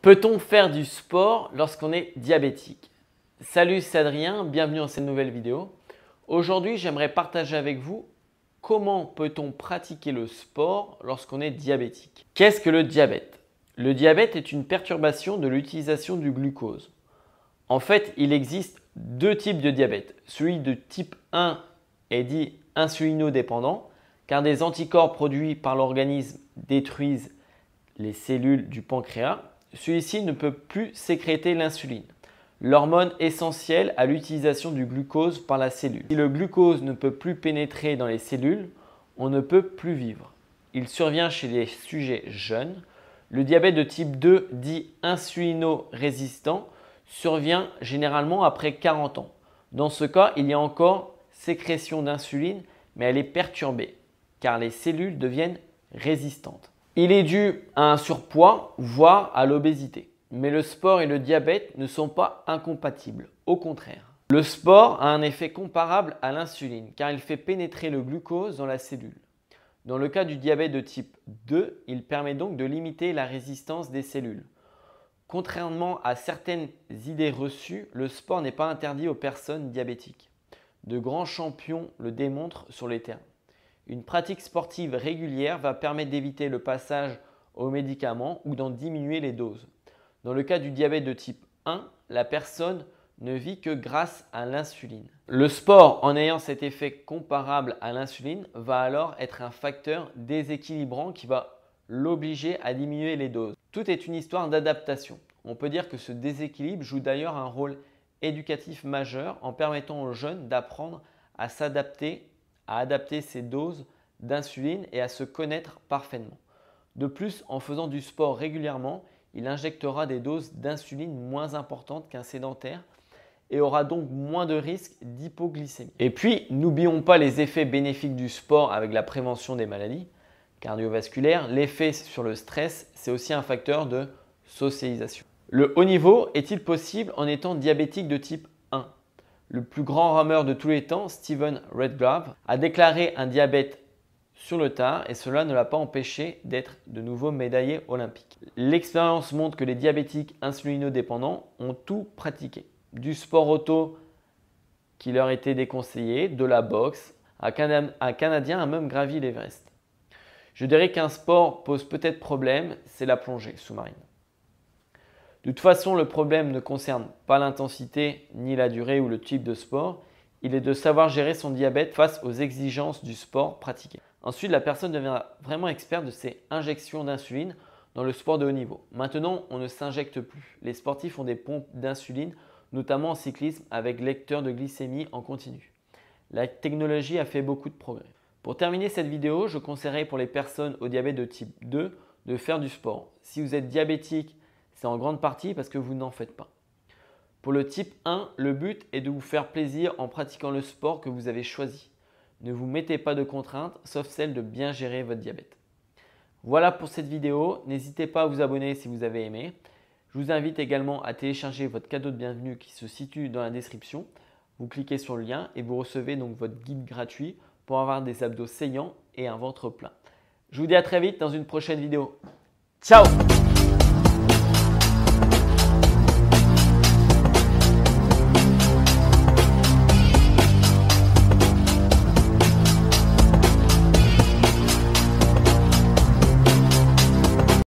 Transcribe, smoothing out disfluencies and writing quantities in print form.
Peut-on faire du sport lorsqu'on est diabétique? Salut, c'est Adrien, bienvenue dans cette nouvelle vidéo. Aujourd'hui, j'aimerais partager avec vous comment peut-on pratiquer le sport lorsqu'on est diabétique. Qu'est-ce que le diabète? Le diabète est une perturbation de l'utilisation du glucose. En fait, il existe deux types de diabète. Celui de type 1 est dit insulinodépendant car des anticorps produits par l'organisme détruisent les cellules du pancréas. Celui-ci ne peut plus sécréter l'insuline, l'hormone essentielle à l'utilisation du glucose par la cellule. Si le glucose ne peut plus pénétrer dans les cellules, on ne peut plus vivre. Il survient chez les sujets jeunes. Le diabète de type 2, dit insulino-résistant, survient généralement après 40 ans. Dans ce cas, il y a encore sécrétion d'insuline, mais elle est perturbée car les cellules deviennent résistantes. Il est dû à un surpoids, voire à l'obésité. Mais le sport et le diabète ne sont pas incompatibles, au contraire. Le sport a un effet comparable à l'insuline car il fait pénétrer le glucose dans la cellule. Dans le cas du diabète de type 2, il permet donc de limiter la résistance des cellules. Contrairement à certaines idées reçues, le sport n'est pas interdit aux personnes diabétiques. De grands champions le démontrent sur les terrains. Une pratique sportive régulière va permettre d'éviter le passage aux médicaments ou d'en diminuer les doses. Dans le cas du diabète de type 1, la personne ne vit que grâce à l'insuline. Le sport, en ayant cet effet comparable à l'insuline, va alors être un facteur déséquilibrant qui va l'obliger à diminuer les doses. Tout est une histoire d'adaptation. On peut dire que ce déséquilibre joue d'ailleurs un rôle éducatif majeur en permettant aux jeunes d'apprendre à s'adapter, à adapter ses doses d'insuline et à se connaître parfaitement. De plus, en faisant du sport régulièrement, il injectera des doses d'insuline moins importantes qu'un sédentaire et aura donc moins de risques d'hypoglycémie. Et puis, n'oublions pas les effets bénéfiques du sport avec la prévention des maladies cardiovasculaires. L'effet sur le stress, c'est aussi un facteur de socialisation. Le haut niveau est-il possible en étant diabétique de type 1? Le plus grand rameur de tous les temps, Steven Redgrave, a déclaré un diabète sur le tard et cela ne l'a pas empêché d'être de nouveau médaillé olympique. L'expérience montre que les diabétiques insulinodépendants ont tout pratiqué. Du sport auto qui leur était déconseillé, de la boxe, un Canadien a même gravi l'Everest. Je dirais qu'un sport pose peut-être problème, c'est la plongée sous-marine. De toute façon, le problème ne concerne pas l'intensité, ni la durée ou le type de sport. Il est de savoir gérer son diabète face aux exigences du sport pratiqué. Ensuite, la personne devient vraiment experte de ses injections d'insuline dans le sport de haut niveau. Maintenant, on ne s'injecte plus. Les sportifs ont des pompes d'insuline, notamment en cyclisme, avec lecteur de glycémie en continu. La technologie a fait beaucoup de progrès. Pour terminer cette vidéo, je conseillerais pour les personnes au diabète de type 2 de faire du sport. Si vous êtes diabétique, c'est en grande partie parce que vous n'en faites pas. Pour le type 1, le but est de vous faire plaisir en pratiquant le sport que vous avez choisi. Ne vous mettez pas de contraintes, sauf celle de bien gérer votre diabète. Voilà pour cette vidéo. N'hésitez pas à vous abonner si vous avez aimé. Je vous invite également à télécharger votre cadeau de bienvenue qui se situe dans la description. Vous cliquez sur le lien et vous recevez donc votre guide gratuit pour avoir des abdos saillants et un ventre plein. Je vous dis à très vite dans une prochaine vidéo. Ciao!